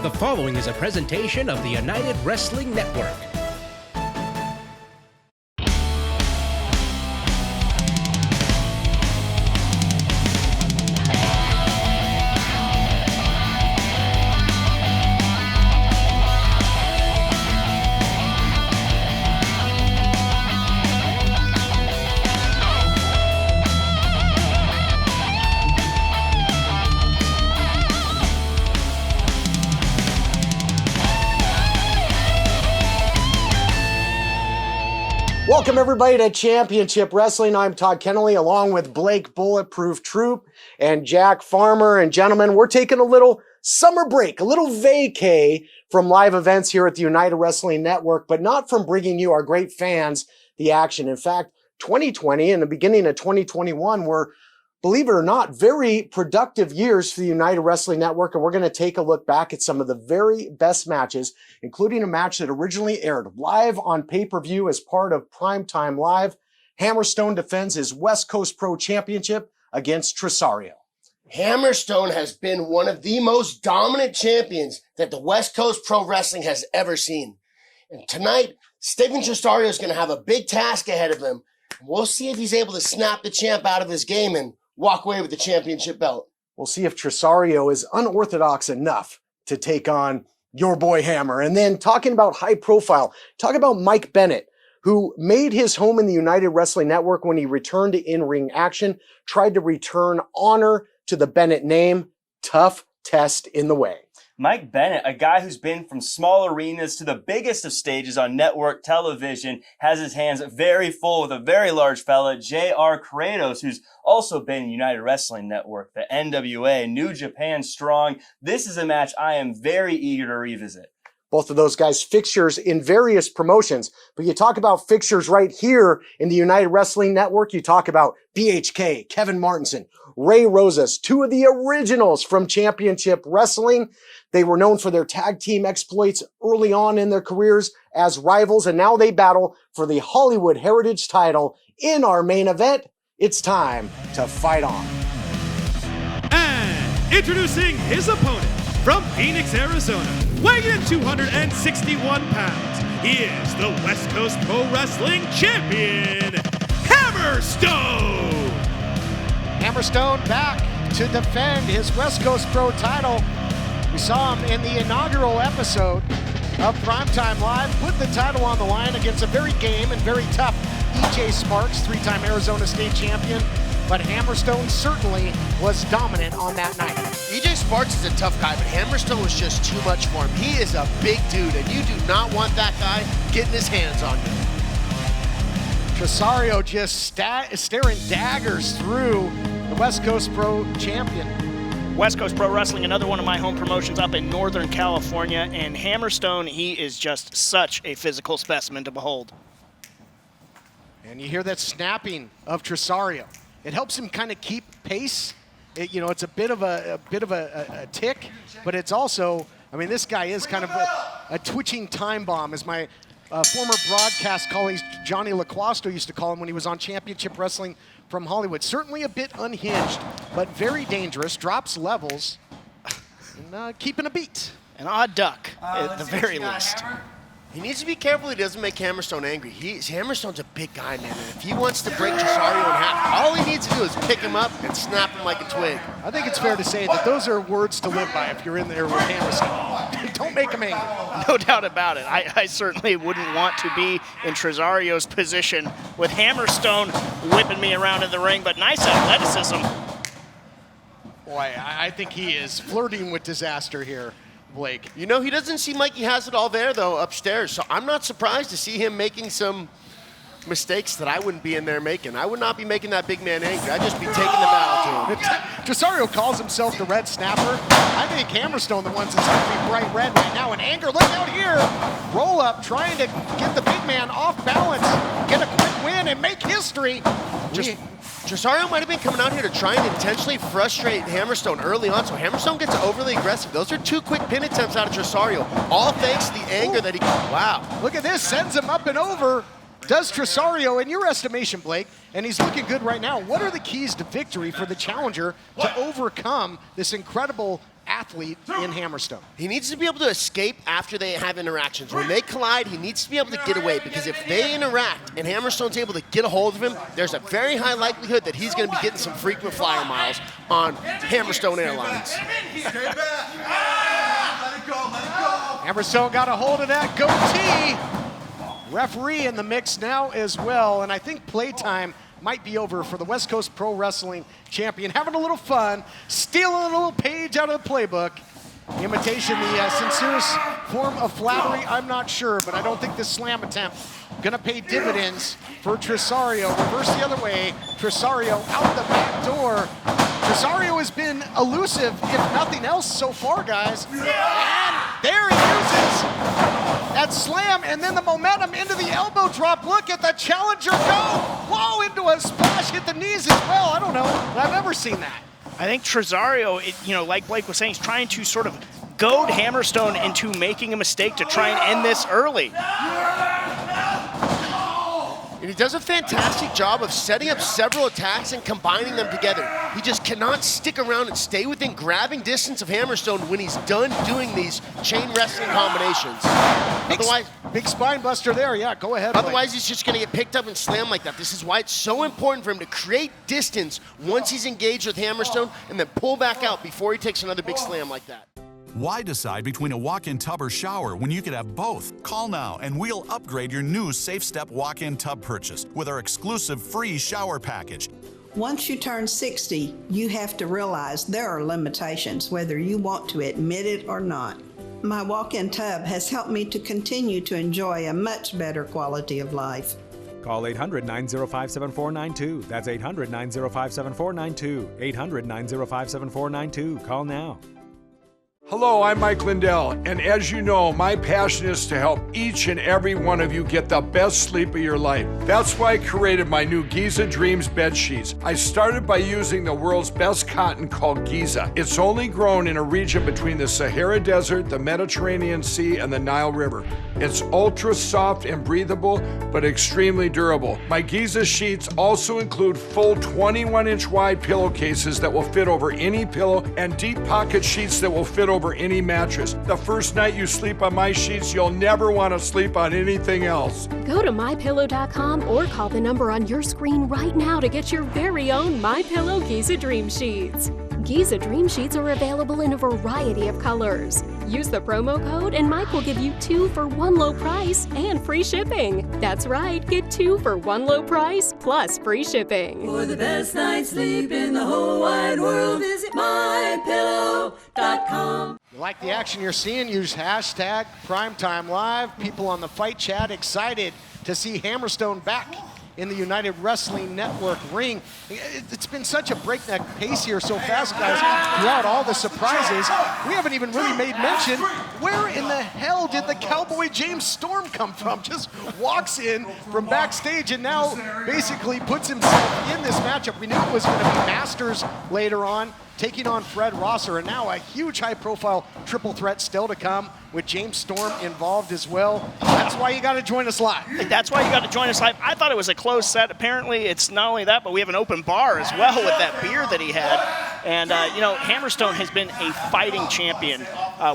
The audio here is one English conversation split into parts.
The following is a presentation of the United Wrestling Network. Welcome everybody to Championship Wrestling. I'm Todd Kennelly along with Blake Bulletproof Troop and Jack Farmer. And gentlemen, we're taking a little summer break, a little vacay from live events here at the United Wrestling Network, but not from bringing you, our great fans, the action. In fact, 2020 and the beginning of 2021 were, believe it or not, very productive years for the United Wrestling Network, and we're going to take a look back at some of the very best matches, including a match that originally aired live on pay-per-view as part of Primetime Live. Hammerstone defends his West Coast Pro Championship against Tresario. Hammerstone has been one of the most dominant champions that the West Coast Pro Wrestling has ever seen. And tonight, Steven Tresario is going to have a big task ahead of him. We'll see if he's able to snap the champ out of his game and walk away with the championship belt. We'll see if Tresario is unorthodox enough to take on your boy Hammer. And then talking about high profile, talk about Mike Bennett, who made his home in the United Wrestling Network when he returned to in-ring action, tried to return honor to the Bennett name. Tough test in the way. Mike Bennett, a guy who's been from small arenas to the biggest of stages on network television, has his hands very full with a very large fella, J.R. Kratos, who's also been in United Wrestling Network, the NWA, New Japan Strong. This is a match I am very eager to revisit. Both of those guys fixtures in various promotions, but you talk about fixtures right here in the United Wrestling Network. You talk about BHK, Kevin Martenson, Ray Rosas, two of the originals from Championship Wrestling. They were known for their tag team exploits early on in their careers as rivals, and now they battle for the Hollywood Heritage title in our main event. It's time to fight on. And introducing his opponent from Phoenix, Arizona, weighing in 261 pounds, he is the West Coast Pro Wrestling Champion, Hammerstone! Hammerstone back to defend his West Coast Pro title. We saw him in the inaugural episode of Primetime Live put the title on the line against a very game and very tough E.J. Sparks, three-time Arizona State champion. But Hammerstone certainly was dominant on that night. E.J. Sparks is a tough guy, but Hammerstone was just too much for him. He is a big dude, and you do not want that guy getting his hands on you. Tresario just staring daggers through the West Coast Pro champion. West Coast Pro Wrestling, another one of my home promotions up in Northern California, and Hammerstone, he is just such a physical specimen to behold. And you hear that snapping of Tresario. It helps him kind of keep pace. It's a bit of a tick, but it's also, I mean, this guy is kind of a twitching time bomb, as my former broadcast colleague Johnny LaQuasto used to call him when he was on Championship Wrestling from Hollywood. Certainly a bit unhinged, but very dangerous, drops levels, and keeping a beat. An odd duck, at the very least. He needs to be careful he doesn't make Hammerstone angry. Hammerstone's a big guy, man. And if he wants to break Tresario in half, all he needs to do is pick him up and snap him like a twig. I think it's fair to say that those are words to live by if you're in there with Hammerstone. Don't make him angry. No doubt about it. I certainly wouldn't want to be in Tresario's position with Hammerstone whipping me around in the ring, but nice athleticism. Boy, I think he is flirting with disaster here, Blake. You know, he doesn't seem like he has it all there, though, upstairs. So I'm not surprised to see him making some mistakes that I wouldn't be in there making. I would not be making that big man angry. I'd just be taking the battle to him. Tresario calls himself the Red Snapper. I think Hammerstone, the ones that's going to be bright red right now. And anger, look out here. Roll up, trying to get the big man off balance, get a quick win, and make history. Tresario might have been coming out here to try and intentionally frustrate Hammerstone early on, so Hammerstone gets overly aggressive. Those are two quick pin attempts out of Tresario, all thanks to the anger that he... Wow. Look at this, sends him up and over. Does Tresario, in your estimation, Blake, and he's looking good right now, what are the keys to victory for the challenger to overcome this incredible athlete in Hammerstone. He needs to be able to escape after they have interactions. When they collide, he needs to be able to get away, because if they interact and Hammerstone's able to get a hold of him, there's a very high likelihood that he's going to be getting some frequent flyer miles on Hammerstone Airlines. Hammerstone got a hold of that goatee. Referee in the mix now as well, and I think playtime might be over for the West Coast Pro Wrestling champion. Having a little fun, stealing a little page out of the playbook. Imitation, the sincerest form of flattery, I'm not sure, but I don't think this slam attempt gonna pay dividends for Tresario. Reverse the other way, Tresario out the back door. Tresario has been elusive, if nothing else, so far, guys. And there he uses that slam, and then the momentum into the elbow drop. Look at the challenger go. Whoa, into a splash, hit the knees as well. I don't know, I've never seen that. I think Tresario, like Blake was saying, is trying to sort of goad Hammerstone into making a mistake to try and end this early. And he does a fantastic job of setting up several attacks and combining them together. He just cannot stick around and stay within grabbing distance of Hammerstone when he's done doing these chain wrestling combinations. Otherwise, big spine buster there, yeah, go ahead. Otherwise, he's just gonna get picked up and slammed like that. This is why it's so important for him to create distance once he's engaged with Hammerstone and then pull back out before he takes another big slam like that. Why decide between a walk-in tub or shower when you could have both? Call now and we'll upgrade your new Safe Step walk-in tub purchase with our exclusive free shower package. Once you turn 60, you have to realize there are limitations, whether you want to admit it or not. My walk-in tub has helped me to continue to enjoy a much better quality of life. Call 800-905-7492. That's 800-905-7492. 800-905-7492. Call now. Hello, I'm Mike Lindell, and as you know, my passion is to help each and every one of you get the best sleep of your life. That's why I created my new Giza Dreams bed sheets. I started by using the world's best cotton called Giza. It's only grown in a region between the Sahara Desert, the Mediterranean Sea, and the Nile River. It's ultra soft and breathable, but extremely durable. My Giza sheets also include full 21-inch wide pillowcases that will fit over any pillow and deep pocket sheets that will fit over any mattress. The first night you sleep on my sheets, you'll never want to sleep on anything else. Go to MyPillow.com or call the number on your screen right now to get your very own MyPillow Giza Dream Sheets. Giza Dream Sheets are available in a variety of colors. Use the promo code and Mike will give you 2 for 1 low price and free shipping. That's right, get 2 for 1 low price plus free shipping. For the best night's sleep in the whole wide world, visit MyPillow.com. You like the action you're seeing? Use hashtag PrimetimeLive. People on the fight chat excited to see Hammerstone back in the United Wrestling Network ring. It's been such a breakneck pace here so fast, guys, throughout all the surprises. We haven't even really made mention, where in the hell did the cowboy James Storm come from? Just walks in from backstage and now basically puts himself in this matchup. We knew it was going to be Masters later on, taking on Fred Rosser, and now a huge high-profile triple threat still to come with James Storm involved as well. That's why you got to join us live. That's why you got to join us live. I thought it was a closed set. Apparently, it's not only that, but we have an open bar as well with that beer that he had. And, Hammerstone has been a fighting champion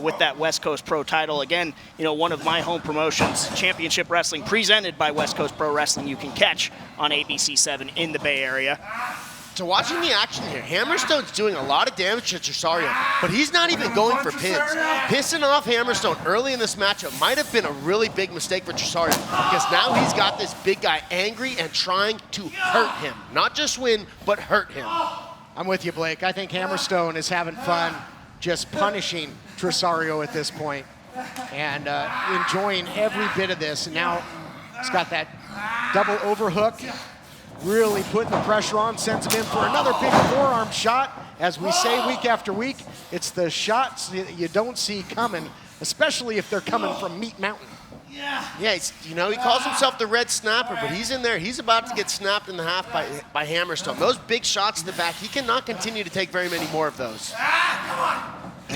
with that West Coast Pro title. Again, one of my home promotions, Championship Wrestling, presented by West Coast Pro Wrestling, you can catch on ABC7 in the Bay Area. So watching the action here, Hammerstone's doing a lot of damage to Tresario, but he's not even going for pins. Pissing off Hammerstone early in this matchup might have been a really big mistake for Tresario, because now he's got this big guy angry and trying to hurt him. Not just win, but hurt him. I'm with you, Blake. I think Hammerstone is having fun just punishing Tresario at this point and enjoying every bit of this. And now he's got that double overhook, really putting the pressure on, sends him in for another big forearm shot. As we say week after week, it's the shots that you don't see coming, especially if they're coming from Meat Mountain. Yeah, he calls himself the Red Snapper, but he's in there. He's about to get snapped in the half by Hammerstone. Those big shots to the back, he cannot continue to take very many more of those.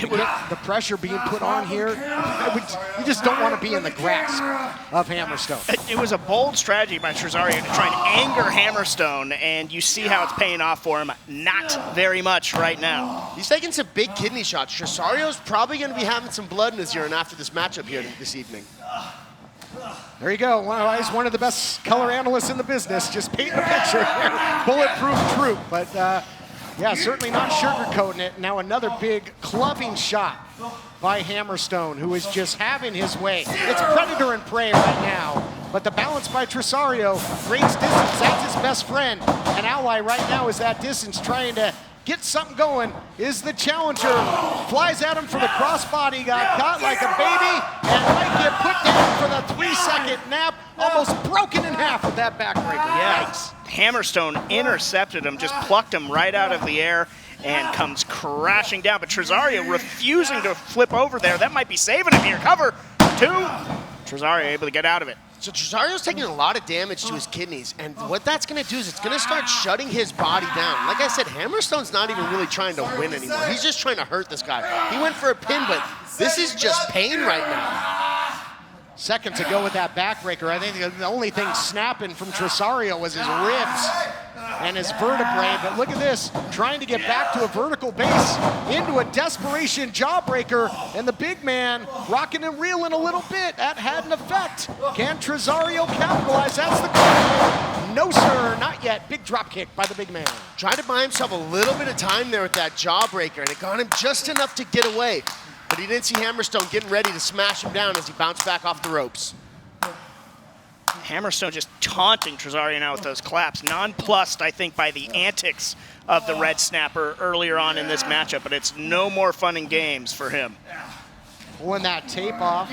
the pressure being put on here, you just don't want to be in the grasp of Hammerstone. It was a bold strategy by Tresario to try and anger Hammerstone, and you see how it's paying off for him. Not very much right now. He's taking some big kidney shots. Tresario's probably going to be having some blood in his urine after this matchup here this evening. There you go. Well, he's one of the best color analysts in the business. Just painting a picture here. Bulletproof Troop. But, yeah, certainly not sugarcoating it. Now another big clubbing shot by Hammerstone, who is just having his way. It's predator and prey right now. But the balance by Tresario, creates distance. That's his best friend. An ally right now is that distance, trying to get something going. Is the challenger. Flies at him for the crossbody. Got caught like a baby and might get put down for the 3-second nap. Almost broken in half with that backbreaker. Yes. Hammerstone intercepted him, just plucked him right out of the air and comes crashing down. But Tresario refusing to flip over there. That might be saving him here. Cover 2. Tresario able to get out of it. So Tresario's taking a lot of damage to his kidneys, and what that's going to do is it's going to start shutting his body down. Like I said, Hammerstone's not even really trying to win anymore. He's just trying to hurt this guy. He went for a pin, but this is just pain right now. Seconds ago with that backbreaker, I think the only thing snapping from Tresario was his ribs and his vertebrae. But look at this, trying to get back to a vertical base into a desperation jawbreaker, and the big man rocking and reeling a little bit. That had an effect. Can Tresario capitalize? That's the question. No, sir, not yet. Big drop kick by the big man. Tried to buy himself a little bit of time there with that jawbreaker, and it got him just enough to get away. But he didn't see Hammerstone getting ready to smash him down as he bounced back off the ropes. Hammerstone just taunting Tresario now with those claps. Nonplussed, I think, by the antics of the Red Snapper earlier on in this matchup, but it's no more fun and games for him. Pulling that tape off.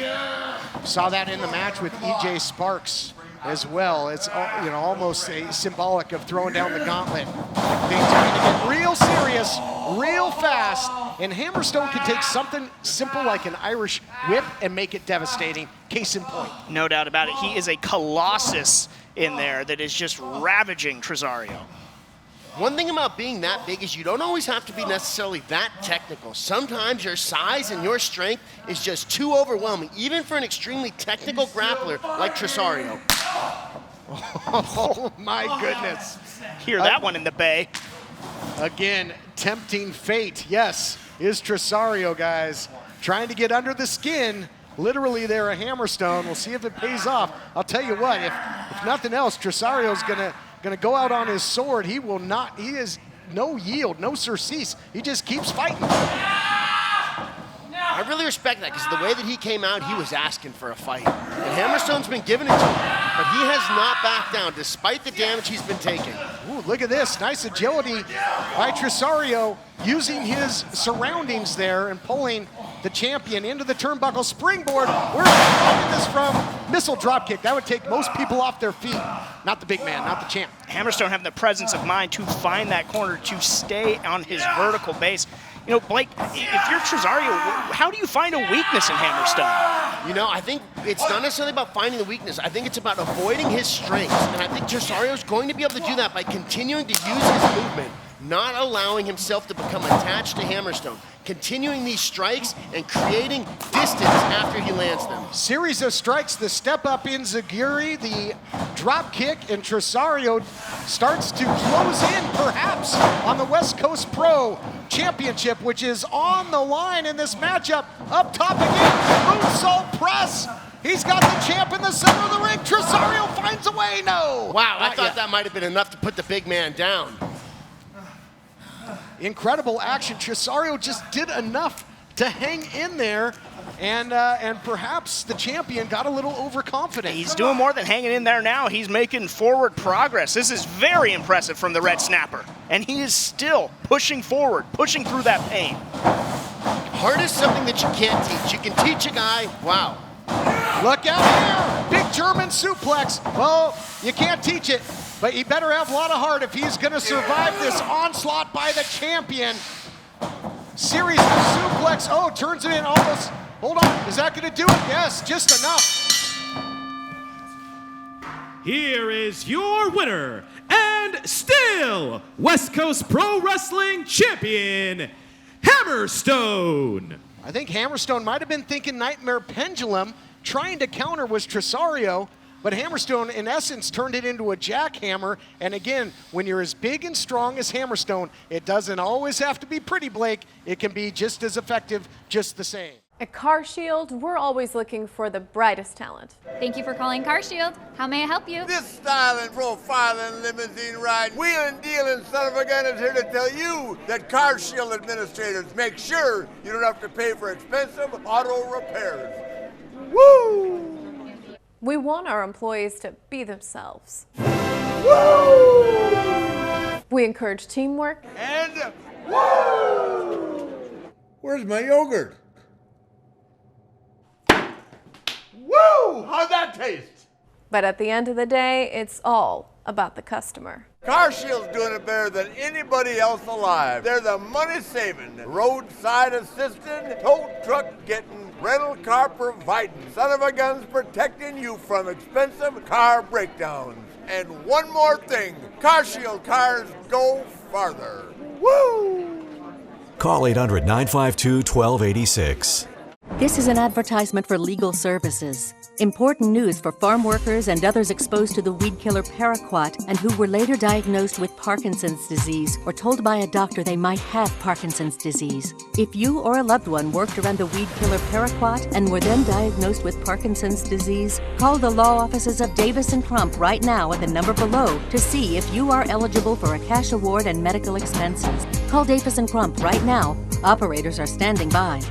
Saw that in the match with EJ Sparks as well. It's almost symbolic of throwing down the gauntlet. Things are going to get real serious, real fast, and Hammerstone can take something simple like an Irish whip and make it devastating. Case in point. No doubt about it. He is a colossus in there that is just ravaging Tresario. One thing about being that big is you don't always have to be necessarily that technical. Sometimes your size and your strength is just too overwhelming, even for an extremely technical grappler like Tresario. Oh my goodness. Hear that one in the bay. Again, tempting fate, yes, is Tresario, guys. Trying to get under the skin, literally there, a Hammerstone. We'll see if it pays off. I'll tell you what, if nothing else, Tresario's gonna go out on his sword. He will not, he is no yield, no surcease. He just keeps fighting. I really respect that, because the way that he came out, he was asking for a fight. And Hammerstone's been giving it to him, but he has not backed down despite the damage he's been taking. Ooh, look at this, nice agility by Tresario, using his surroundings there and pulling the champion into the turnbuckle springboard. Where is this from? Missile dropkick. That would take most people off their feet. Not the big man, not the champ. Hammerstone having the presence of mind to find that corner, to stay on his vertical base. You know, Blake, if you're Tresario, how do you find a weakness in Hammerstone? You know, I think it's not necessarily about finding the weakness. I think it's about avoiding his strengths. And I think Tresario's going to be able to do that by continuing to use his movement, not allowing himself to become attached to Hammerstone, continuing these strikes and creating distance after he lands them. Series of strikes, the step up in Zaguri, the drop kick, and Tresario starts to close in perhaps on the West Coast Pro Championship, which is on the line in this matchup. Up top again, moonsault press. He's got the champ in the center of the ring. Tresario finds a way, no. Wow, I thought that might have been enough to put the big man down. Incredible action. Tresario just did enough to hang in there, and perhaps the champion got a little overconfident. He's doing more than hanging in there now. He's making forward progress. This is very impressive from the Red Snapper, and he is still pushing forward, pushing through that pain. Heart is something that you can't teach. You can teach a guy, wow. Look out here, big German suplex. Well, you can't teach it, but you better have a lot of heart if he's gonna survive this onslaught by the champion. Series of suplex, oh, turns it in almost. Hold on, is that gonna do it? Yes, just enough. Here is your winner, and still West Coast Pro Wrestling Champion, Hammerstone! Hammerstone. I think Hammerstone might have been thinking Nightmare Pendulum. Trying to counter was Tresario, but Hammerstone, in essence, turned it into a jackhammer. And again, when you're as big and strong as Hammerstone, it doesn't always have to be pretty, Blake. It can be just as effective, just the same. At CarShield, we're always looking for the brightest talent. Thank you for calling CarShield. How may I help you? This styling, profiling, limousine ride, wheeling, dealing son of a gun is here to tell you that CarShield administrators make sure you don't have to pay for expensive auto repairs. Woo! We want our employees to be themselves. Woo! We encourage teamwork. And woo! Where's my yogurt? Woo! How'd that taste? But at the end of the day, it's all about the customer. CarShield's doing it better than anybody else alive. They're the money-saving, roadside assisting, tow truck getting, rental car providing, son of a guns protecting you from expensive car breakdowns. And one more thing, CarShield cars go farther. Woo! Call 800-952-1286. This is an advertisement for legal services. Important news for farm workers and others exposed to the weed killer paraquat and who were later diagnosed with Parkinson's disease or told by a doctor they might have Parkinson's disease. If you or a loved one worked around the weed killer paraquat and were then diagnosed with Parkinson's disease, call the law offices of Davis & Crump right now at the number below to see if you are eligible for a cash award and medical expenses. Call Davis & Crump right now. Operators are standing by.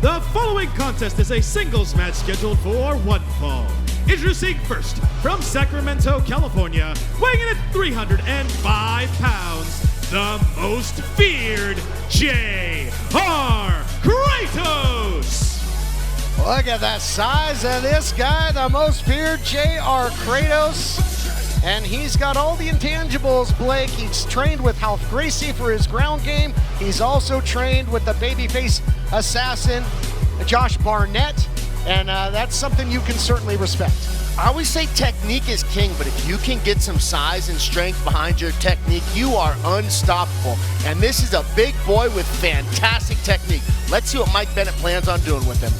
The following contest is a singles match scheduled for one fall. Introducing first, from Sacramento, California, weighing in at 305 pounds, the most feared J.R. Kratos! Look at that size of this guy, the most feared J.R. Kratos. And he's got all the intangibles, Blake. He's trained with Half Gracie for his ground game. He's also trained with the babyface assassin, Josh Barnett. And that's something you can certainly respect. I always say technique is king, but if you can get some size and strength behind your technique, you are unstoppable. And this is a big boy with fantastic technique. Let's see what Mike Bennett plans on doing with him.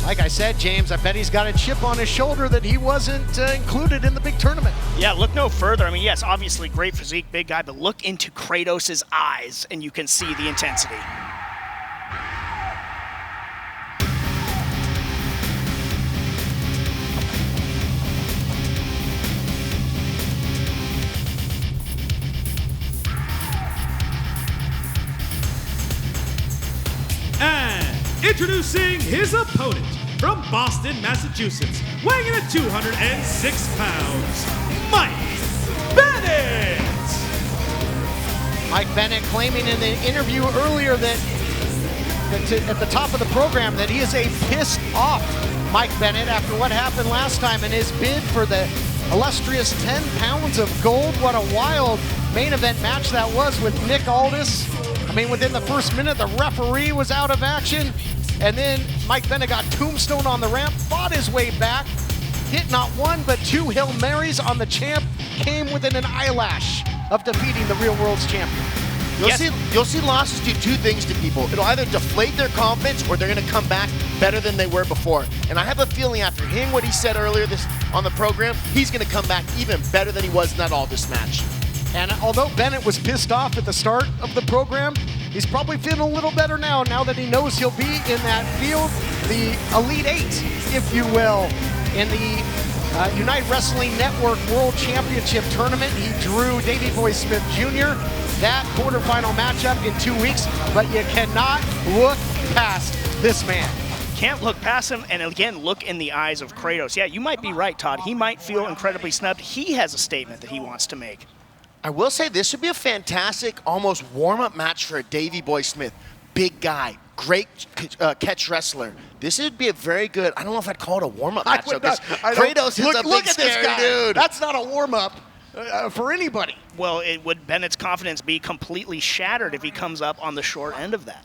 Like I said, James, I bet he's got a chip on his shoulder that he wasn't included in the big tournament. Yeah, look no further. I mean, yes, obviously great physique, big guy, but look into Kratos' eyes and you can see the intensity. And introducing his opponent from Boston, Massachusetts, weighing in at 206 pounds, Mike Bennett! Mike Bennett claiming in the interview earlier that at the top of the program that he is a pissed off Mike Bennett after what happened last time in his bid for the illustrious 10 pounds of gold. What a wild main event match that was with Nick Aldis. I mean, within the first minute, the referee was out of action, and then Mike Bennett got tombstone on the ramp, fought his way back, hit not one but two Hail Marys on the champ, came within an eyelash of defeating the real world's champion. You'll see losses do two things to people. It'll either deflate their confidence or they're going to come back better than they were before. And I have a feeling after hearing what he said earlier on the program, he's going to come back even better than he was in that Aldis match. And although Bennett was pissed off at the start of the program, he's probably feeling a little better now that he knows he'll be in that field, the Elite Eight, if you will, in the United Wrestling Network World Championship Tournament. He drew Davey Boy Smith Jr., that quarterfinal matchup in 2 weeks, but you cannot look past this man. Can't look past him, and again, look in the eyes of Kratos. Yeah, you might be right, Todd. He might feel incredibly snubbed. He has a statement that he wants to make. I will say this would be a fantastic, almost warm-up match for a Davey Boy Smith. Big guy, great catch wrestler. This would be a very good, I don't know if I'd call it a warm-up match, though, because Kratos is a big, scary dude. That's not a warm-up for anybody. Well, would Bennett's confidence be completely shattered if he comes up on the short end of that?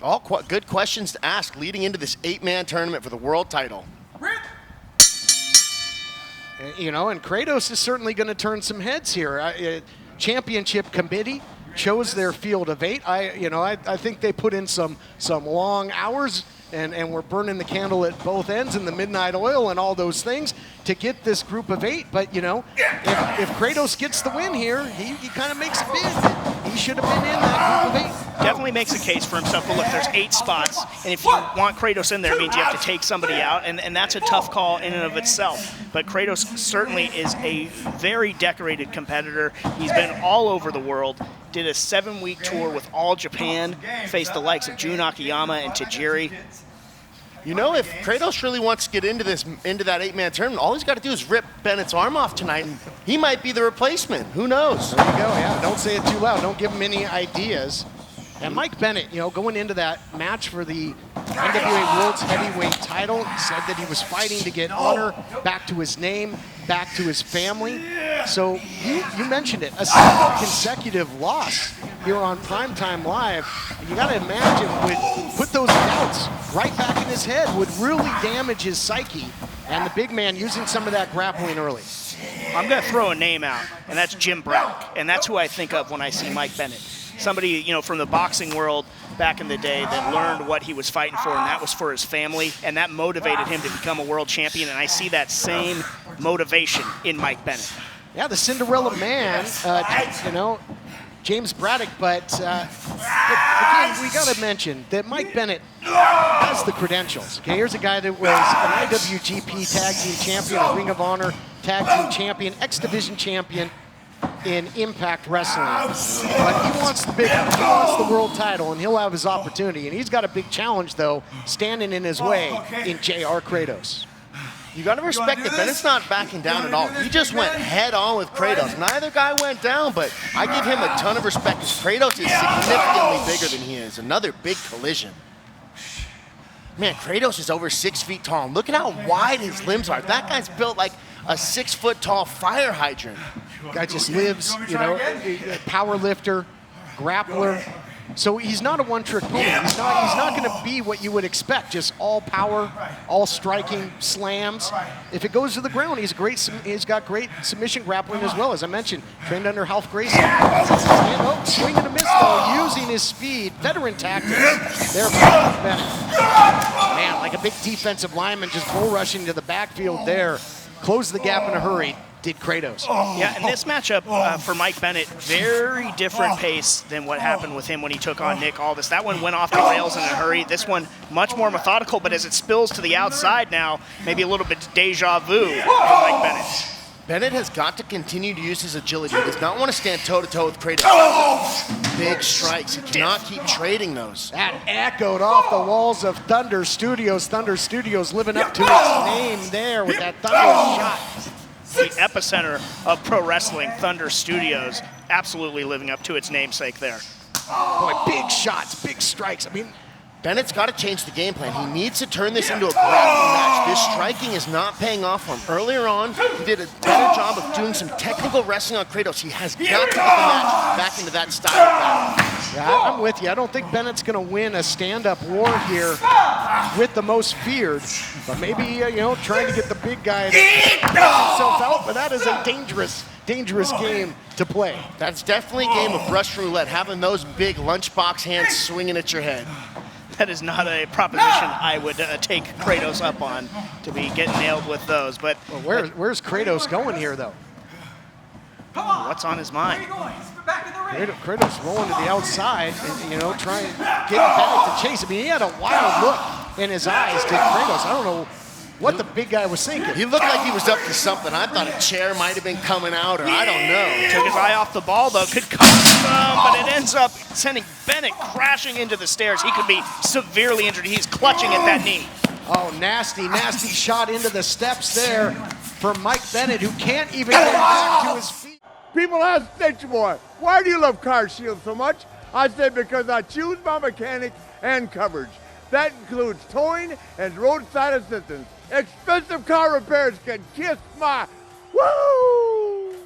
All good questions to ask leading into this 8-man tournament for the world title. You know, and Kratos is certainly going to turn some heads here. Championship committee chose their field of 8. I think they put in some long hours and we're burning the candle at both ends and the midnight oil and all those things to get this group of 8. But, you know, if Kratos gets the win here, he kind of makes a bid. He should have been in that group of 8. Definitely makes a case for himself, but look, there's 8 spots, and if you want Kratos in there, it means you have to take somebody out, and that's a tough call in and of itself. But Kratos certainly is a very decorated competitor. He's been all over the world, did a 7-week tour with All Japan, faced the likes of Jun Akiyama and Tajiri. You know, if Kratos really wants to get into that 8-man tournament, all he's got to do is rip Bennett's arm off tonight, and he might be the replacement. Who knows? There you go, yeah. Don't say it too loud. Don't give him any ideas. And Mike Bennett, you know, going into that match for the NWA World's Heavyweight title, said that he was fighting to get honor back to his name, back to his family. So you mentioned it, a single consecutive loss here on Primetime Live. You got to imagine would put those doubts right back in his head, would really damage his psyche. And the big man using some of that grappling early. I'm going to throw a name out, and that's Jim Braddock. And that's who I think of when I see Mike Bennett. Somebody, you know, from the boxing world back in the day that learned what he was fighting for, and that was for his family, and that motivated him to become a world champion, and I see that same motivation in Mike Bennett. Yeah, the Cinderella man, you know, James Braddock, but again, we got to mention that Mike Bennett has the credentials. Okay, here's a guy that was an IWGP Tag Team Champion, a Ring of Honor Tag Team Champion, X-Division Champion in Impact Wrestling. But he wants the world title, and he'll have his opportunity. And he's got a big challenge, though, standing in his way in JR Kratos. You got to respect that Bennett's not backing down at all. He just went head-on with Kratos. Neither guy went down, but I give him a ton of respect because Kratos is significantly bigger than he is. Another big collision. Man, Kratos is over 6 feet tall. Look at how wide his limbs are. That guy's built like a 6-foot-tall fire hydrant. Guy just lives, you know, power lifter, grappler. So he's not a one-trick pony. He's not going to be what you would expect, just all power, all striking slams. If it goes to the ground, he's got great submission grappling as well. As I mentioned, trained under Ralph Grayson. Swing and a miss though, using his speed, veteran tactics. There, Bennett. Man, like a big defensive lineman, just bull rushing to the backfield there. Close the gap in a hurry. Did Kratos. Yeah, and this matchup for Mike Bennett, very different pace than what happened with him when he took on Nick Aldis. That one went off the rails in a hurry. This one, much more methodical, but as it spills to the outside now, maybe a little bit deja vu for Mike Bennett. Bennett has got to continue to use his agility. He does not want to stand toe-to-toe with Kratos. Big strikes. He cannot keep trading those. That echoed off the walls of Thunder Studios. Thunder Studios living up to its name there with that Thunder shot. The epicenter of pro wrestling, Thunder Studios, absolutely living up to its namesake there. Boy, big shots, big strikes. I mean, Bennett's got to change the game plan. He needs to turn this into a grappling match. This striking is not paying off for him. Earlier on, he did a better job of doing some technical wrestling on Kratos. He has got to get the match back into that style of battle. Yeah, I'm with you. I don't think Bennett's going to win a stand-up war here with the most feared. But maybe, you know, trying to get the big guy to himself out. But that is a dangerous game to play. That's definitely a game of Russian roulette, having those big lunchbox hands swinging at your head. That is not a proposition I would take Kratos up on, to be getting nailed with those. But well, where's Kratos going here, though? What's on his mind? Kratos rolling to the outside, and, you know, trying getting Bennett to chase. I mean, he had a wild look in his eyes, did Kratos. I don't know what the big guy was thinking. He looked like he was up to something. I thought a chair might have been coming out, or I don't know. Took his eye off the ball, though. Could cost some, but it ends up sending Bennett crashing into the stairs. He could be severely injured. He's clutching at that knee. Oh, nasty shot into the steps there for Mike Bennett, who can't even get back to his feet. People ask Stitch Boy, why do you love CarShield so much? I say because I choose my mechanic and coverage. That includes towing and roadside assistance. Expensive car repairs can kiss my woo!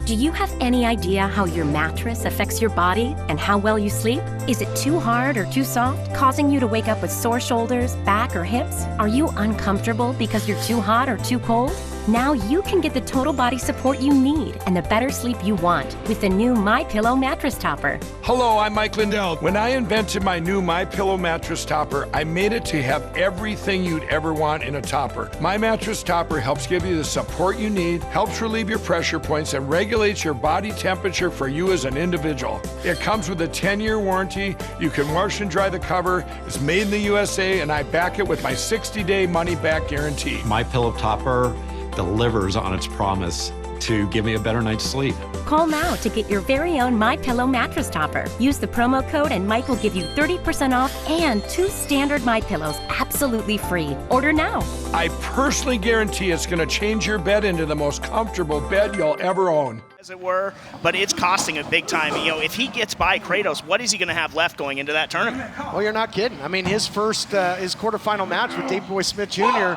Do you have any idea how your mattress affects your body and how well you sleep? Is it too hard or too soft, causing you to wake up with sore shoulders, back, or hips? Are you uncomfortable because you're too hot or too cold? Now you can get the total body support you need and the better sleep you want with the new MyPillow mattress topper. Hello, I'm Mike Lindell. When I invented my new MyPillow mattress topper, I made it to have everything you'd ever want in a topper. My mattress topper helps give you the support you need, helps relieve your pressure points, and regulates your body temperature for you as an individual. It comes with a 10-year warranty. You can wash and dry the cover. It's made in the USA, and I back it with my 60-day money-back guarantee. MyPillow topper delivers on its promise to give me a better night's sleep. Call now to get your very own MyPillow mattress topper. Use the promo code and Mike will give you 30% off and 2 standard MyPillows absolutely free. Order now. I personally guarantee it's going to change your bed into the most comfortable bed you'll ever own. As it were, but it's costing him big time. You know, if he gets by Kratos, what is he going to have left going into that tournament? Well, you're not kidding. I mean, his quarterfinal match with Dave Boy Smith Jr.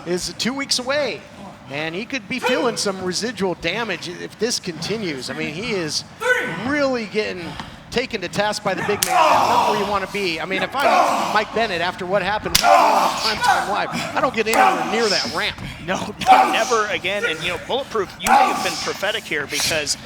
is 2 weeks away. And he could be feeling some residual damage if this continues. I mean, he is really getting taken to task by the big man. Not where you want to be. I mean, if I'm Mike Bennett after what happened on Primetime Live, I don't get anywhere near that ramp. No, never again. And, you know, Bulletproof, you may have been prophetic here because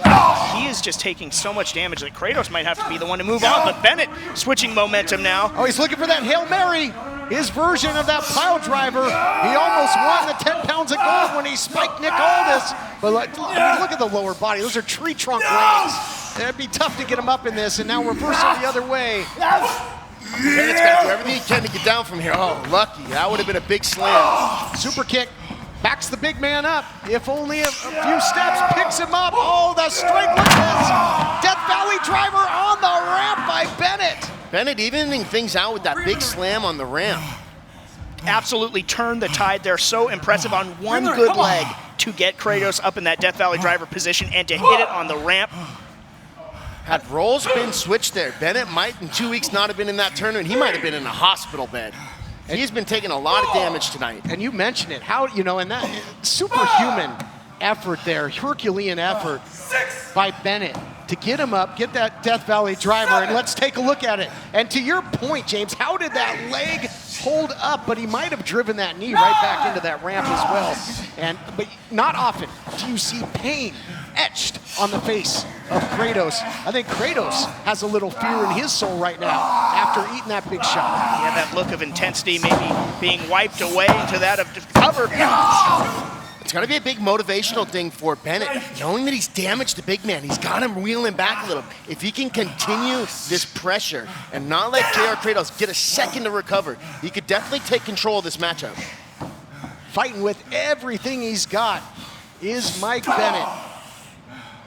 he is just taking so much damage that Kratos might have to be the one to move on. But Bennett switching momentum now. Oh, he's looking for that Hail Mary. His version of that pile driver. He almost won the 10 pounds of gold when he spiked Nick Aldis. But look at the lower body. Those are tree trunk legs. It'd be tough to get him up in this, and now reversing the other way. Bennett's got to do everything he can to get down from here. Oh, lucky. That would have been a big slam. Super kick. Backs the big man up. If only a few steps, picks him up. Oh, the strength with this. Death Valley driver on the ramp by Bennett. Bennett evening things out with that big slam on the ramp. Absolutely turned the tide there. So impressive on one good leg to get Kratos up in that Death Valley driver position and to hit it on the ramp. Had roles been switched there, Bennett might in 2 weeks not have been in that tournament. He might have been in a hospital bed. He's been taking a lot of damage tonight. And you mentioned it. How, you know, and that superhuman effort there, Herculean effort by Bennett to get him up, get that Death Valley driver, and let's take a look at it. And to your point, James, how did that leg hold up? But he might have driven that knee right back into that ramp as well. But not often do you see pain etched on the face of Kratos. I think Kratos has a little fear in his soul right now after eating that big shot. Yeah, that look of intensity maybe being wiped away to that of cover. It's got to be a big motivational thing for Bennett. Knowing that he's damaged the big man, he's got him reeling back a little. If he can continue this pressure and not let JR Kratos get a second to recover, he could definitely take control of this matchup. Fighting with everything he's got is Mike Bennett.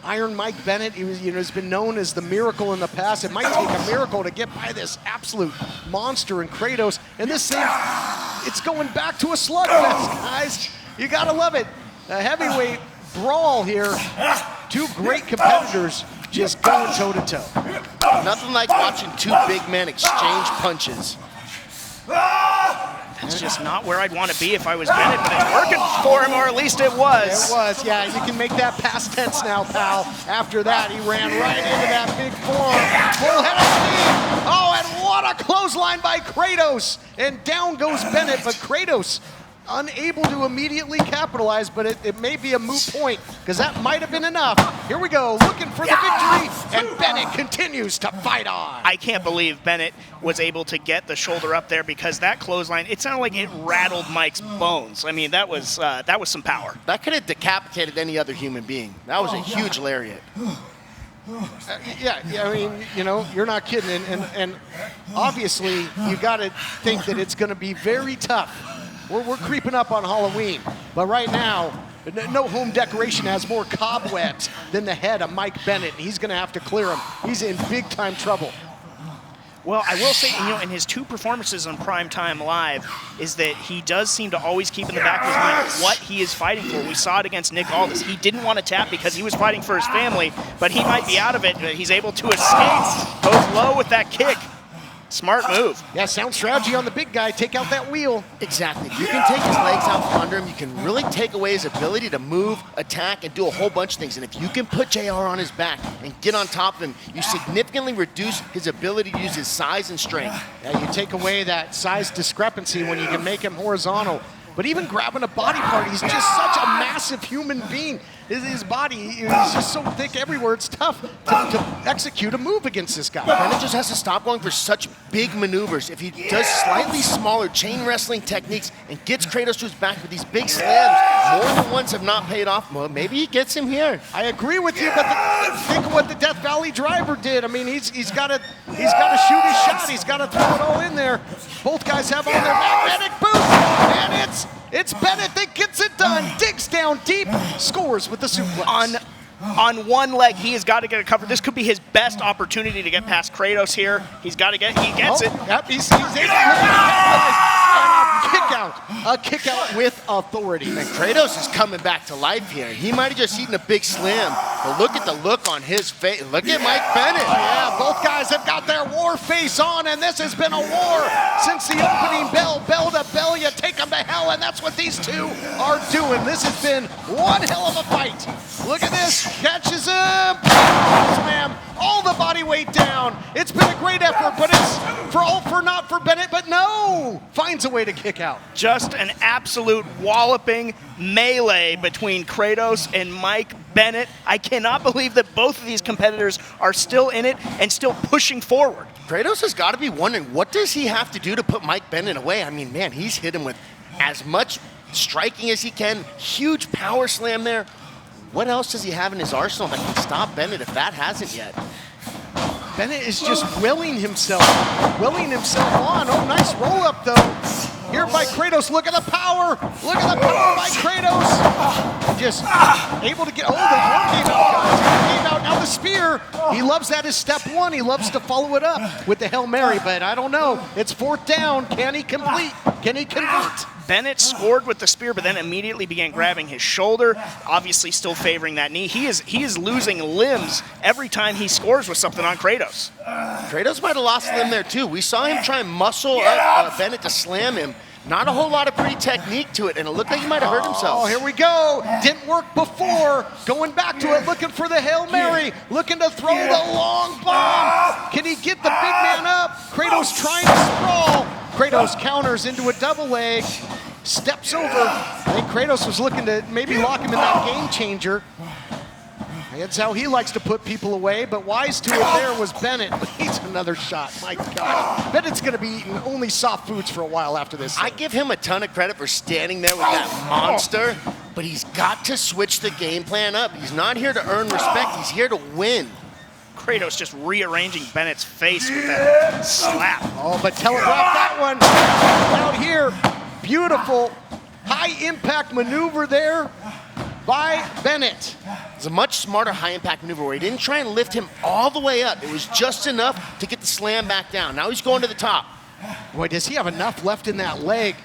Iron Mike Bennett, he was, has been known as the miracle in the past. It might take a miracle to get by this absolute monster in Kratos. And this thing, it's going back to a slugfest, guys. You gotta love it. A heavyweight brawl here. Two great competitors just going toe-to-toe. Nothing like watching two big men exchange punches. That's just not where I'd want to be if I was Bennett, but it's working for him, or at least it was. It was, yeah. You can make that past tense now, pal. After that, he ran right into that big forearm. Full head of steam. Oh, and what a clothesline by Kratos. And down goes Bennett, but Kratos unable to immediately capitalize, but it may be a moot point, because that might have been enough. Here we go, looking for the victory, and Bennett continues to fight on. I can't believe Bennett was able to get the shoulder up there, because that clothesline, it sounded like it rattled Mike's bones. I mean, that was some power. That could have decapitated any other human being. That was a huge lariat. Yeah, I mean, you're not kidding, and obviously you got to think that it's going to be very tough. We're creeping up on Halloween, but right now, no home decoration has more cobwebs than the head of Mike Bennett. He's going to have to clear him. He's in big-time trouble. Well, I will say, in his 2 performances on Primetime Live, is that he does seem to always keep in the back of his mind what he is fighting for. We saw it against Nick Aldis. He didn't want to tap because he was fighting for his family, but he might be out of it. He's able to escape, goes low with that kick. Smart move. Yeah, sound strategy on the big guy. Take out that wheel. Exactly. If you can take his legs out from under him, you can really take away his ability to move, attack, and do a whole bunch of things. And if you can put JR on his back and get on top of him, you significantly reduce his ability to use his size and strength. Yeah, you take away that size discrepancy when you can make him horizontal. But even grabbing a body part, he's just such a massive human being. His body is just so thick everywhere, it's tough to execute a move against this guy. Bennett just has to stop going for such big maneuvers. If he does slightly smaller chain wrestling techniques and gets Kratos to his back with these big slams, more than once have not paid off. Well, maybe he gets him here. I agree with you, but think of what the Death Valley driver did. I mean, he's got to shoot his shot. He's got to throw it all in there. Both guys have on their magnetic boots, and it's Bennett that gets it done. Digs down deep, scores with the suplex. On one leg, he has got to get it covered. This could be his best opportunity to get past Kratos here. He gets it. Yep, he's able to capitalize. A kick out with authority. And Kratos is coming back to life here. He might have just eaten a big slam, but look at the look on his face. Look at Mike Bennett. Oh, yeah, both guys have got their war face on, and this has been a war since the opening bell. Bell to bell, you take them to hell, and that's what these two are doing. This has been one hell of a fight. Look at this. Catches him. Slam. All the body weight down. It's been a great effort, but it's not for Bennett, but no. Finds a way to kick out. Just an absolute walloping melee between Kratos and Mike Bennett. I cannot believe that both of these competitors are still in it and still pushing forward. Kratos has got to be wondering, what does he have to do to put Mike Bennett away? I mean, man, he's hit him with as much striking as he can. Huge power slam there. What else does he have in his arsenal that can stop Bennett if that hasn't yet? Bennett is just willing himself on. Oh, nice roll up though. Here by Kratos, look at the power. Look at the power by Kratos. Just able to get, the arm came out, guys. Arm came out, now the spear. He loves that as step one. He loves to follow it up with the Hail Mary, but I don't know. It's 4th down. Can he complete? Can he convert? Bennett scored with the spear, but then immediately began grabbing his shoulder, obviously still favoring that knee. He is losing limbs every time he scores with something on Kratos. Kratos might have lost a limb there too. We saw him try and muscle up Bennett to slam him. Not a whole lot of pretty technique to it, and it looked like he might have hurt himself. Oh, here we go. Didn't work before. Going back to it, looking for the Hail Mary, looking to throw the long bomb. Can he get the big man up? Kratos trying to sprawl. Kratos counters into a double leg, steps over. I think Kratos was looking to maybe lock him in that game changer. That's how he likes to put people away, but wise to it there was Bennett. He's another shot, my God. Bennett's gonna be eating only soft foods for a while after this. I give him a ton of credit for standing there with that monster, but he's got to switch the game plan up. He's not here to earn respect, he's here to win. Kratos just rearranging Bennett's face with that slap. Oh, but telegraph that one. Out here, beautiful high impact maneuver there by Bennett. It's a much smarter high impact maneuver where he didn't try and lift him all the way up. It was just enough to get the slam back down. Now he's going to the top. Boy, does he have enough left in that leg.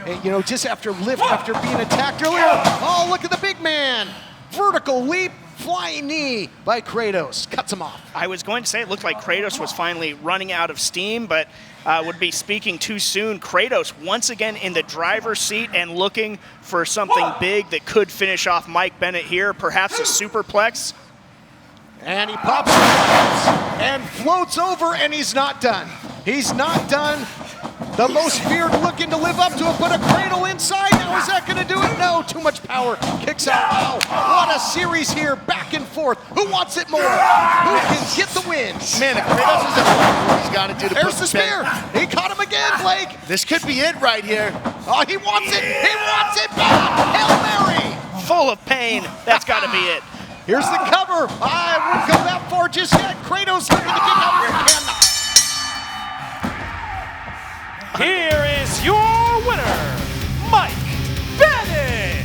And, just after being attacked earlier. Oh, look at the big man. Vertical leap. Flying knee by Kratos. Cuts him off. I was going to say it looked like Kratos was finally running out of steam, but would be speaking too soon. Kratos once again in the driver's seat and looking for something big that could finish off Mike Bennett here, perhaps a superplex. And he pops and floats over, and he's not done. He's not done. The most feared looking to live up to it, but a cradle inside. Now is that going to do it? No, too much power. Kicks out. Wow, what a series here, back and forth. Who wants it more? Who can get the win? Man, if Kratos is what he's got to do to There's the spear. He caught him again, Blake. This could be it right here. Oh, he wants it. He wants it back. Hail Mary. Full of pain. That's got to be it. Here's the cover. I wouldn't go that far just yet. Kratos looking to kick out here. Here is your winner, Mike Bennett!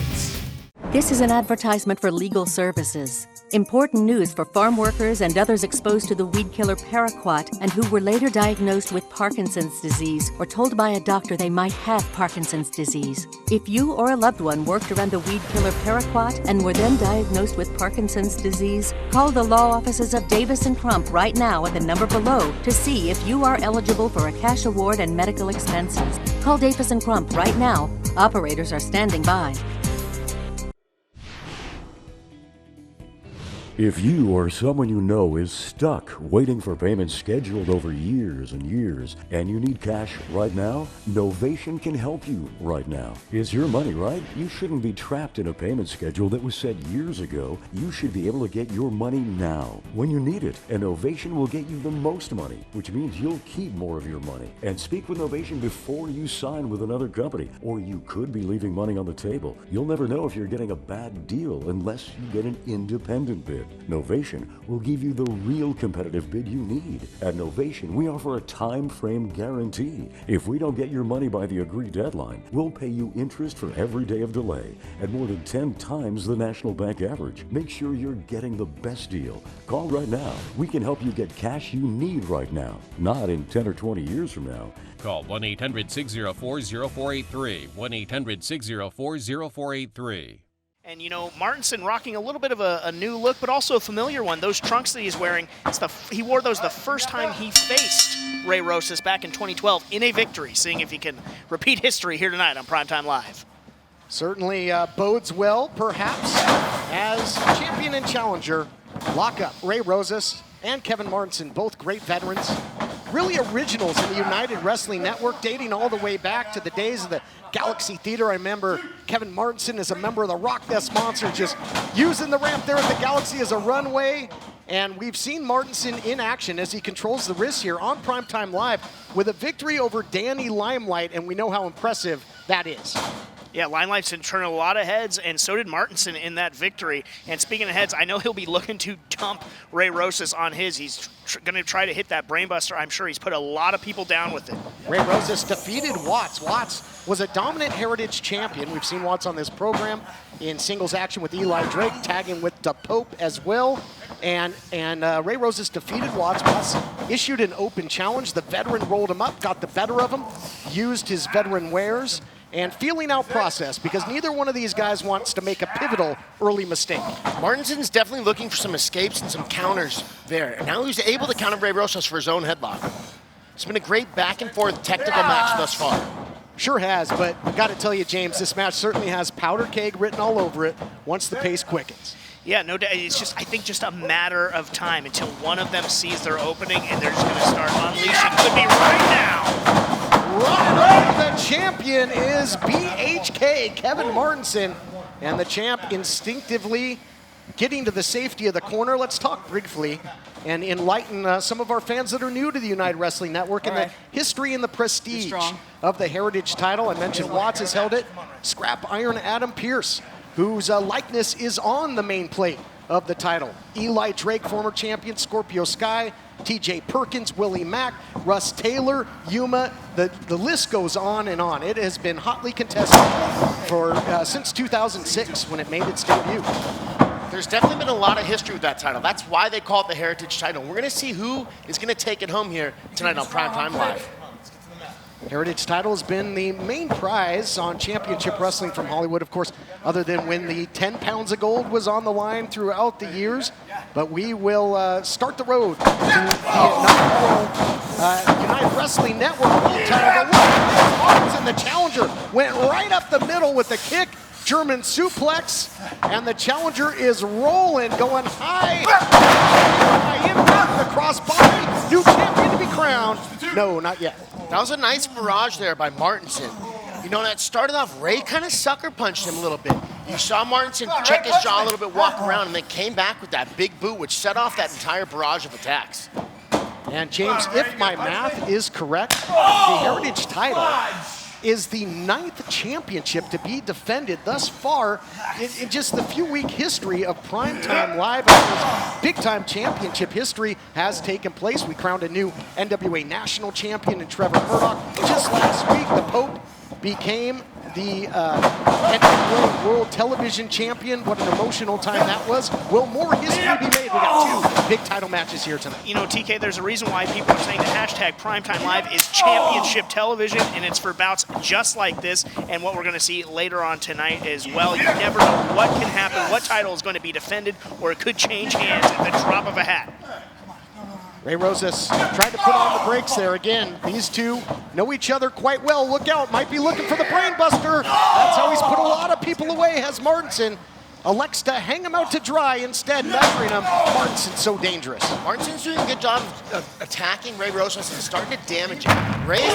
This is an advertisement for legal services. Important news for farm workers and others exposed to the weed killer paraquat and who were later diagnosed with Parkinson's disease or told by a doctor they might have Parkinson's disease. If you or a loved one worked around the weed killer paraquat and were then diagnosed with Parkinson's disease, call the law offices of Davis & Crump right now at the number below to see if you are eligible for a cash award and medical expenses. Call Davis & Crump right now. Operators are standing by. If you or someone you know is stuck waiting for payments scheduled over years and years, and you need cash right now, Novation can help you right now. It's your money, right? You shouldn't be trapped in a payment schedule that was set years ago. You should be able to get your money now, when you need it, and Novation will get you the most money, which means you'll keep more of your money. And speak with Novation before you sign with another company, or you could be leaving money on the table. You'll never know if you're getting a bad deal unless you get an independent bid. Novation will give you the real competitive bid you need. At Novation, we offer a time frame guarantee. If we don't get your money by the agreed deadline, we'll pay you interest for every day of delay at more than 10 times the National Bank average. Make sure you're getting the best deal. Call right now. We can help you get cash you need right now, not in 10 or 20 years from now. Call 1-800-604-0483. 1-800-604-0483. And, you know, Martenson rocking a little bit of a new look, but also a familiar one. Those trunks that he's wearing, he wore those the first time he faced Ray Rosas back in 2012 in a victory, seeing if he can repeat history here tonight on Primetime Live. Certainly bodes well, perhaps, as champion and challenger lock up Ray Rosas and Kevin Martenson, both great veterans. Really originals in the United Wrestling Network, dating all the way back to the days of the Galaxy Theater. I remember Kevin Martenson as a member of the Rock Nest Monsters just using the ramp there at the Galaxy as a runway. And we've seen Martenson in action as he controls the wrist here on Primetime Live with a victory over Danny Limelight, and we know how impressive that is. Yeah, Limelight's turned a lot of heads, and so did Martenson in that victory. And speaking of heads, I know he'll be looking to dump Ray Rosas on his. He's going to try to hit that brainbuster. I'm sure he's put a lot of people down with it. Ray Rosas defeated Watts. Watts was a dominant Heritage champion. We've seen Watts on this program in singles action with Eli Drake, tagging with the Pope as well. And Ray Rosas defeated Watts. Watts issued an open challenge. The veteran rolled him up, got the better of him, used his veteran wares, and feeling out process, because neither one of these guys wants to make a pivotal early mistake. Martinson's definitely looking for some escapes and some counters there. And now he's able to counter Ray Rosas for his own headlock. It's been a great back and forth technical match thus far. Sure has, but I got to tell you, James, this match certainly has powder keg written all over it once the pace quickens. Yeah, no doubt. It's just, I think, just a matter of time until one of them sees their opening and they're just going to start unleashing. Could be right now. The champion is BHK, Kevin Martenson, and the champ instinctively getting to the safety of the corner. Let's talk briefly and enlighten some of our fans that are new to the United Wrestling Network and the history and the prestige of the Heritage title. I mentioned Watts has held it. Scrap Iron Adam Pearce, whose likeness is on the main plate of the title. Eli Drake, former champion, Scorpio Sky, TJ Perkins, Willie Mack, Russ Taylor, Yuma, the list goes on and on. It has been hotly contested for since 2006 when it made its debut. There's definitely been a lot of history with that title. That's why they call it the Heritage title. We're going to see who is going to take it home here tonight on Primetime Live. Heritage title has been the main prize on Championship Wrestling from Hollywood, of course, other than when the 10 pounds of gold was on the line throughout the years. But we will start the road to the inaugural United Wrestling Network World title. And the challenger went right up the middle with the kick, German suplex, and the challenger is rolling, going high. High impact, the crossbody, new champion to be crowned. No, not yet. That was a nice barrage there by Martenson. You know, that started off, Ray kind of sucker punched him a little bit. You saw Martenson check his jaw a little bit, walk around, and then came back with that big boot, which set off that entire barrage of attacks. And James, if my math is correct, the Heritage title is the 9th championship to be defended thus far in just the few-week history of Primetime Live. Big-time championship history has taken place. We crowned a new NWA national champion in Trevor Murdoch. Just last week, the Pope became the NWA World Television Champion. What an emotional time that was. Will more history be made? We got 2 big title matches here tonight. You know, TK, there's a reason why people are saying the hashtag Primetime Live is championship television, and it's for bouts just like this and what we're going to see later on tonight as well. You never know what can happen, what title is going to be defended, or it could change hands at the drop of a hat. Ray Rosas tried to put on the brakes there again. These two know each other quite well. Look out, might be looking for the brain buster. That's how he's put a lot of people away, has Martenson. Elects to hang him out to dry instead, measuring him. Martenson's so dangerous. Martenson's doing a good job of attacking Ray Rosas and starting to damage him. Ray's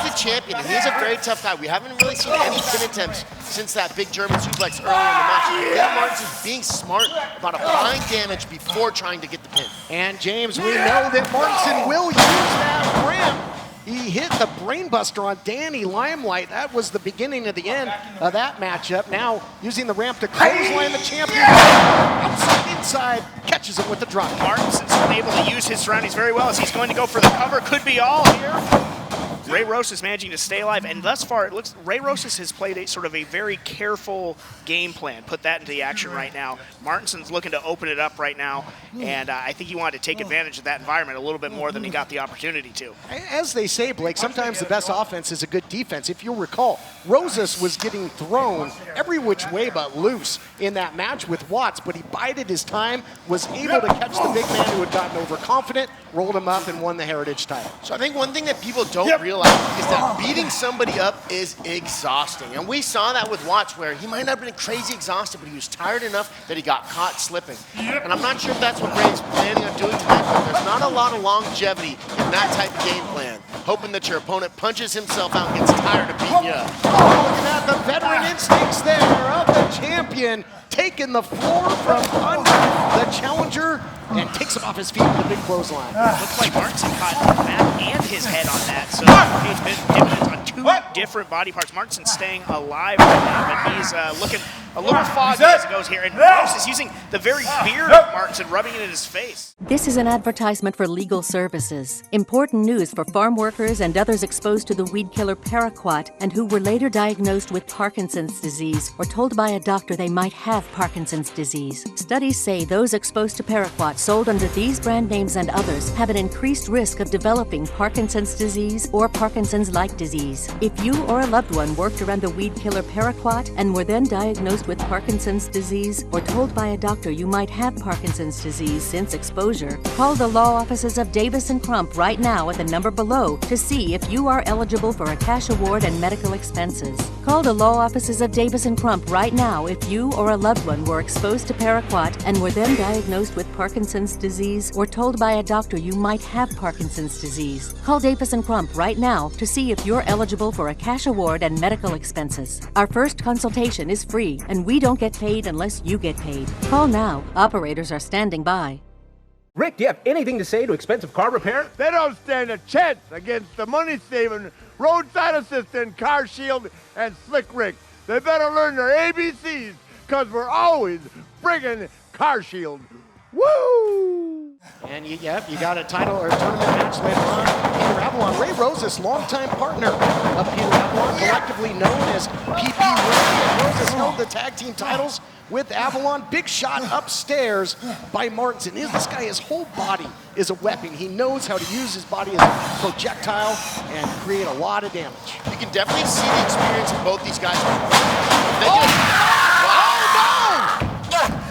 the champion, and he's a very tough guy. We haven't really seen any pin attempts since that big German suplex earlier in the match. Yeah, Martenson's being smart about applying damage before trying to get the pin. And James, we know that Martenson will use that ramp. He hit the brainbuster on Danny Limelight. That was the beginning of the end of that matchup. Now using the ramp to clothesline the champion. Outside, inside, catches him with the drop. Martenson's been able to use his surroundings very well as he's going to go for the cover. Could be all here. Ray Rosas managing to stay alive, and thus far it looks Ray Rosas has played a sort of a very careful game plan, put that into the action right now. Martenson's looking to open it up right now, and I think he wanted to take advantage of that environment a little bit more than he got the opportunity to. As they say, Blake, sometimes the best offense is a good defense. If you'll recall, Rosas was getting thrown every which way but loose in that match with Watts, but he bided his time, was able to catch the big man who had gotten overconfident, rolled him up, and won the Heritage title. So I think one thing that people don't realize is that beating somebody up is exhausting. And we saw that with Watts, where he might not have been crazy exhausted, but he was tired enough that he got caught slipping. And I'm not sure if that's what Ray's planning on doing tonight, but there's not a lot of longevity in that type of game plan. Hoping that your opponent punches himself out and gets tired of beating you up. Oh, look at that, the veteran instincts there of the champion, taking the floor from under the challenger and takes him off his feet with a big clothesline. Looks like Martenson caught the back and his head on that, so he's been pivoted on 2 different body parts. Martenson's staying alive right now, but he's looking a little foggy as he goes here, and Rose is using the very beard of Martenson, rubbing it in his face. This is an advertisement for legal services. Important news for farm workers and others exposed to the weed killer paraquat and who were later diagnosed with Parkinson's disease or told by a doctor they might have Parkinson's disease. Studies say those exposed to paraquat sold under these brand names and others have an increased risk of developing Parkinson's disease or Parkinson's-like disease. If you or a loved one worked around the weed killer paraquat and were then diagnosed with Parkinson's disease or told by a doctor you might have Parkinson's disease since exposure, call the law offices of Davis & Crump right now at the number below to see if you are eligible for a cash award and medical expenses. Call the law offices of Davis & Crump right now if you or a loved one were exposed to paraquat and were then diagnosed with Parkinson's disease or told by a doctor you might have Parkinson's disease. Call Davis & Crump right now to see if you're eligible for a cash award and medical expenses. Our first consultation is free, and we don't get paid unless you get paid. Call now. Operators are standing by. Rick, do you have anything to say to expensive car repair? They don't stand a chance against the money-saving roadside assistant, CarShield, and Slick Rick. They better learn their ABCs, because we're always bringing CarShield. Woo! And you got a title or a tournament match later on. Peter Avalon, Ray Rosas, longtime partner of Peter Avalon, collectively known as PP Ray. Rosas held the tag team titles with Avalon. Big shot upstairs by Martenson. This guy, his whole body is a weapon. He knows how to use his body as a projectile and create a lot of damage. You can definitely see the experience in both these guys.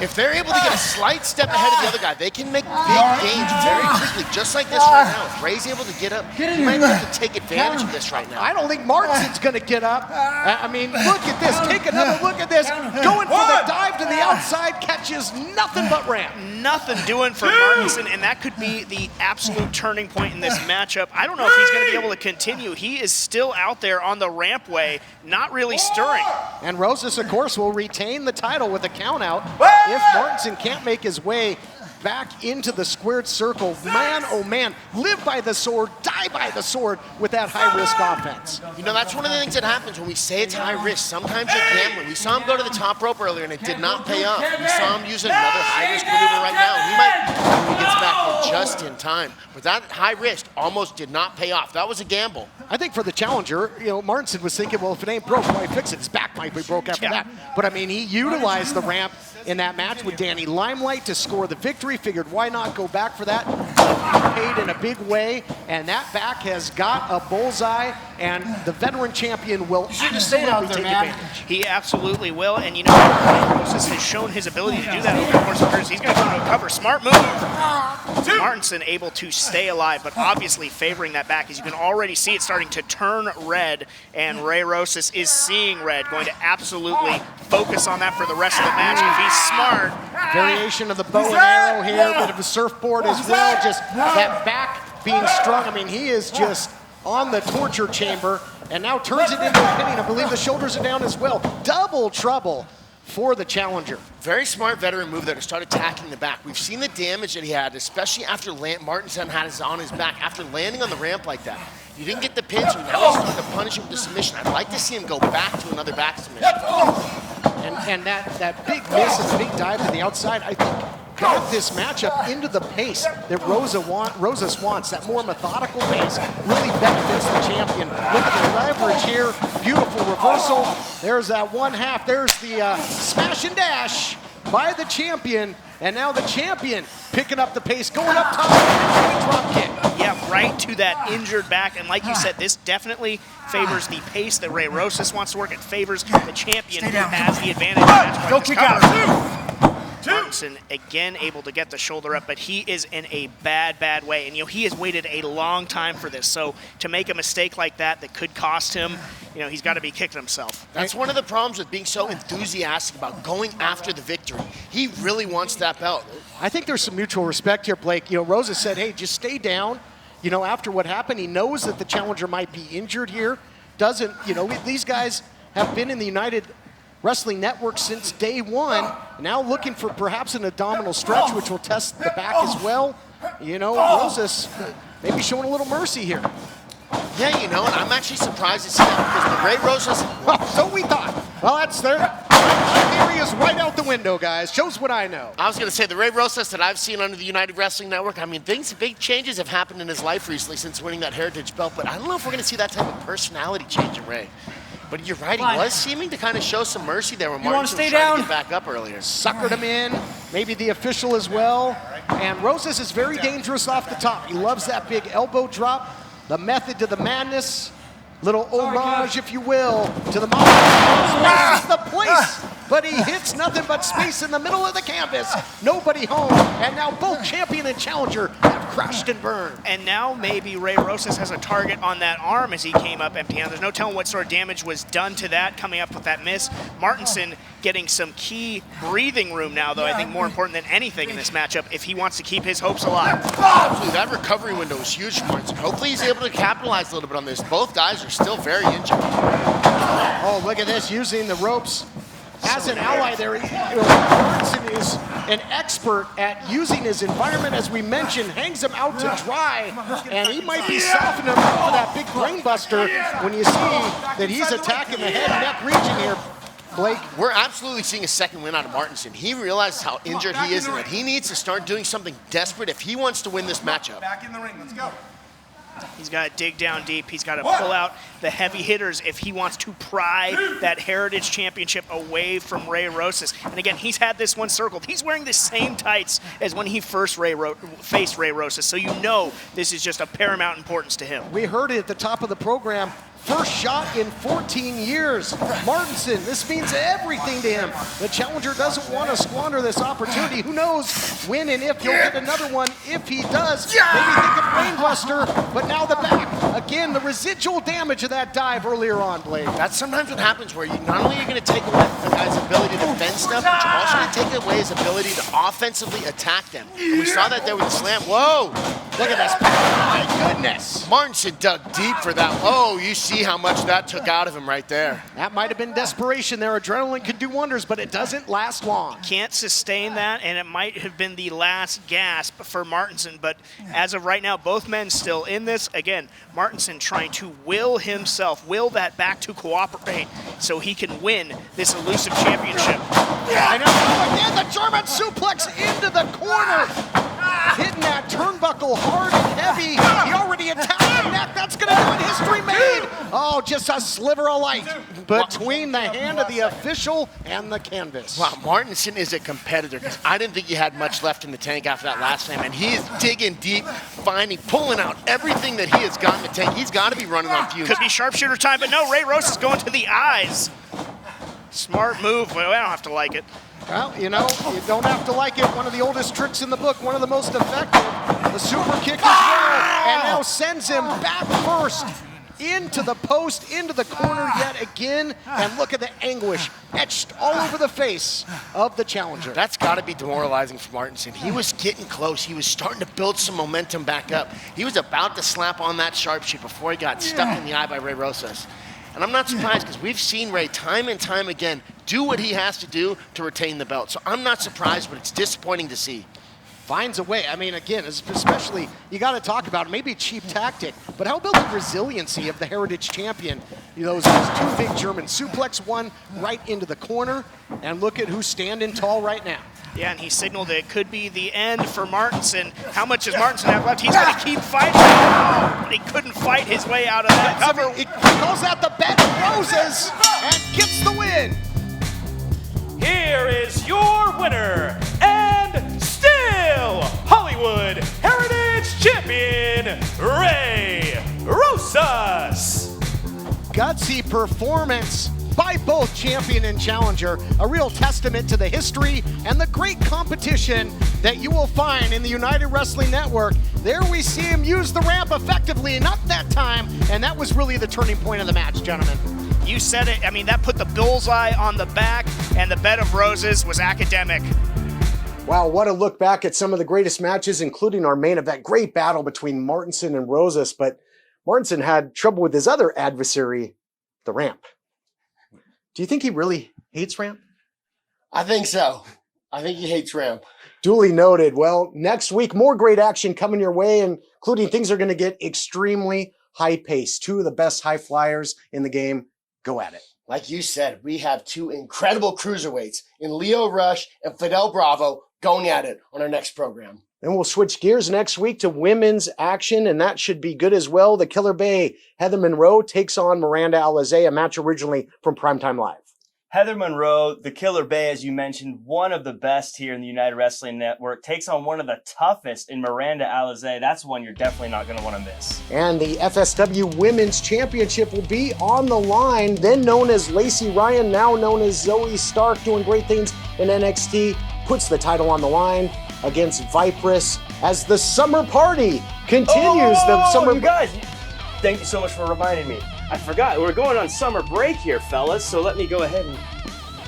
If they're able to get a slight step ahead of the other guy, they can make big gains very quickly, just like this right now. If Ray's able to get up, he might be able to take advantage of this right now. I don't think Martenson's going to get up. I mean, look at this. Take another look at this. Going for the dive to the outside, catches nothing but ramp. Nothing doing for Martenson, and that could be the absolute turning point in this matchup. I don't know if he's going to be able to continue. He is still out there on the rampway, not really stirring. And Rosas, of course, will retain the title with a count out. If Martenson can't make his way back into the squared circle, man, oh man, live by the sword, die by the sword with that high-risk offense. You know, that's one of the things that happens when we say it's high risk. Sometimes you're gambling. We saw him go to the top rope earlier, and it did not pay off. We saw him use another high-risk maneuver right now. He might, when he gets back, will just in time. But that high risk almost did not pay off. That was a gamble. I think for the challenger, Martenson was thinking, well, if it ain't broke, why fix it? His back might be broke after that. But I mean, he utilized the ramp in that match with Danny Limelight to score the victory. Figured, why not go back for that? Paid in a big way, and that back has got a bullseye, and the veteran champion will absolutely take advantage. He absolutely will, and Rosas has shown his ability to do that over the course of years. He's going to go to a cover. Smart move. Martenson able to stay alive, but obviously favoring that back, as you can already see it starting to turn red, and Ray Rosas is seeing red, going to absolutely focus on that for the rest of the match if he's smart. Variation of the bow and arrow here, bit of a surfboard as well, just that back being strung. I mean, he is just on the torture chamber, and now turns it into a pinning. I believe the shoulders are down as well. Double trouble for the challenger. Very smart veteran move there to start attacking the back. We've seen the damage that he had, especially after Martenson had his on his back, after landing on the ramp like that. You didn't get the pin, so now he's starting to punish him with the submission. I'd like to see him go back to another back submission. And that big miss and big dive to the outside, I think, got this matchup into the pace that Rosas wants. That more methodical pace really benefits the champion. Look at the leverage here. Beautiful reversal. There's that one half. There's the smash and dash by the champion. And now the champion picking up the pace, going up top. Drop kick. Yeah, right to that injured back. And like you said, this definitely favors the pace that Ray Rosas wants to work. It favors the champion who has the advantage. Go kick out. Martenson again able to get the shoulder up, but he is in a bad way. And he has waited a long time for this. So to make a mistake like that could cost him, he's got to be kicking himself. That's one of the problems with being so enthusiastic about going after the victory. He really wants that belt. I think there's some mutual respect here, Blake. Rosa said, hey, just stay down. After what happened, he knows that the challenger might be injured here. These guys have been in the United Wrestling Network since day one. Now looking for perhaps an abdominal stretch, which will test the back as well. Rosas maybe showing a little mercy here. Yeah, and I'm actually surprised to see that because the Ray Rosas... So we thought. Well, that's their theory is right out the window, guys. Shows what I know. I was going to say, the Ray Rosas that I've seen under the United Wrestling Network, I mean, big changes have happened in his life recently since winning that Heritage belt, but I don't know if we're going to see that type of personality change in Ray. But you're right, he was seeming to kind of show some mercy there when Martenson was trying to get back up earlier. Suckered him in, maybe the official as well. And Rosas is very dangerous off the top. He loves that big elbow drop, the method to the madness, little homage, if you will, to the Space is the place, but he hits nothing but space in the middle of the canvas. Nobody home, and now both champion and challenger have crashed and burned. And now maybe Ray Rosas has a target on that arm as he came up empty-handed. There's no telling what sort of damage was done to that coming up with that miss. Martenson getting some key breathing room now, though, I think more important than anything in this matchup if he wants to keep his hopes alive. Absolutely, that recovery window was huge for Martenson. Hopefully he's able to capitalize a little bit on this. Both guys are still very injured. Oh, look at this, using the ropes as an ally there. Martenson is an expert at using his environment, as we mentioned, hangs him out to dry, and he might be softening him up for that big brainbuster when you see that he's attacking the head and neck region here. Blake, we're absolutely seeing a second win out of Martenson. He realizes how injured he is and that he needs to start doing something desperate if he wants to win this matchup. Back in the ring, let's go. He's got to dig down deep. He's got to pull out the heavy hitters if he wants to pry that Heritage Championship away from Ray Rosas. And again, he's had this one circled. He's wearing the same tights as when he first faced Ray Rosas. So this is just of paramount importance to him. We heard it at the top of the program. First shot in 14 years. Martenson, this means everything to him. The challenger doesn't want to squander this opportunity. Who knows when and if he'll get another one. If he does, maybe think of brainbuster, but now the back. Again, the residual damage of that dive earlier on, Blake. That's sometimes what happens where you not only are going to take away the guy's ability to defend stuff, but you're also going to take away his ability to offensively attack them. And we saw that there with the slam. Whoa! Look at this. My goodness. Martenson dug deep for that. Oh, you see how much that took out of him right there. That might have been desperation there. Adrenaline can do wonders, but it doesn't last long. Can't sustain that, and it might have been the last gasp for Martenson, but as of right now, both men still in this. Again, Martenson trying to will that back to cooperate so he can win this elusive championship. I know. Again, the German suplex into the corner. Hitting that turnbuckle turnbuckle hard and heavy. He already attacked the neck. That's going to do it. History made. Oh, just a sliver of light between the hand of the official and the canvas. Wow, Martenson is a competitor because I didn't think he had much left in the tank after that last slam, and he is digging deep, pulling out everything that he has got in the tank. He's got to be running on fumes. Could be sharpshooter time, but no, Ray Rosas going to the eyes. Smart move, but I don't have to like it. Well, you know, you don't have to like it. One of the oldest tricks in the book, one of the most effective. The super kick as well, and now sends him back first into the post, into the corner yet again, and look at the anguish etched all over the face of the challenger. That's got to be demoralizing for Martenson. He was getting close. He was starting to build some momentum back up. He was about to slap on that sharpshoot before he got stuck in the eye by Ray Rosas. And I'm not surprised because we've seen Ray time and time again do what he has to do to retain the belt. So I'm not surprised, but it's disappointing to see. Finds a way. I mean, again, especially, you got to talk about maybe a cheap tactic, but how about the resiliency of the Heritage Champion? You know, those two big German suplex one right into the corner, and look at who's standing tall right now. Yeah, and he signaled it could be the end for Martenson. How much does Martenson have left? He's going to keep fighting. But he couldn't fight his way out of that cover. He calls out the bet of Rosas and gets the win. Here is your winner, and still Hollywood Heritage Champion, Ray Rosas. Gutsy performance by both champion and challenger, a real testament to the history and the great competition that you will find in the United Wrestling Network. There we see him use the ramp effectively, not that time, and that was really the turning point of the match, gentlemen. You said it. I mean, that put the bullseye on the back, and the bed of roses was academic. Wow, what a look back at some of the greatest matches, including our main event. Great battle between Martenson and Rosas, but Martenson had trouble with his other adversary, the ramp. Do you think he really hates ramp? I think so. I think he hates ramp. Duly noted. Well, next week, more great action coming your way, including things are going to get extremely high-paced. Two of the best high flyers in the game. Go at it. Like you said, we have two incredible cruiserweights in Leo Rush and Fidel Bravo going at it on our next program. Then we'll switch gears next week to women's action, and that should be good as well. The Killer Bay, Heather Monroe, takes on Miranda Alizé, a match originally from Primetime Live. Heather Monroe, the Killer Bay, as you mentioned, one of the best here in the United Wrestling Network, takes on one of the toughest in Miranda Alizé. That's one you're definitely not going to want to miss. And the FSW Women's Championship will be on the line, then known as Lacey Ryan, now known as Zoe Stark, doing great things in NXT, puts the title on the line against Vipress as the Summer Party continues. You guys, thank you so much for reminding me. I forgot, we're going on summer break here, fellas, so let me go ahead and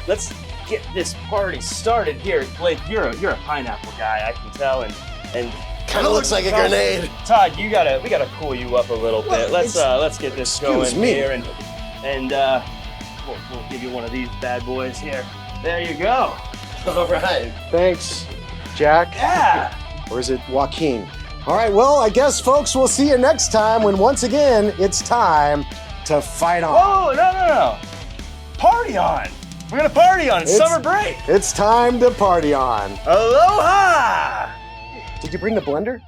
let's get this party started here. Blake, you're a pineapple guy, I can tell, and kind of looks like a grenade. Todd, we gotta cool you up a little bit. Let's get this going here, and we'll give you one of these bad boys here. There you go. All right. Thanks, Jack. Yeah. Or is it Joaquin? All right, well, I guess, folks, we'll see you next time when, once again, it's time to fight on. Oh, no. Party on. We're going to party on. It's summer break. It's time to party on. Aloha! Did you bring the blender?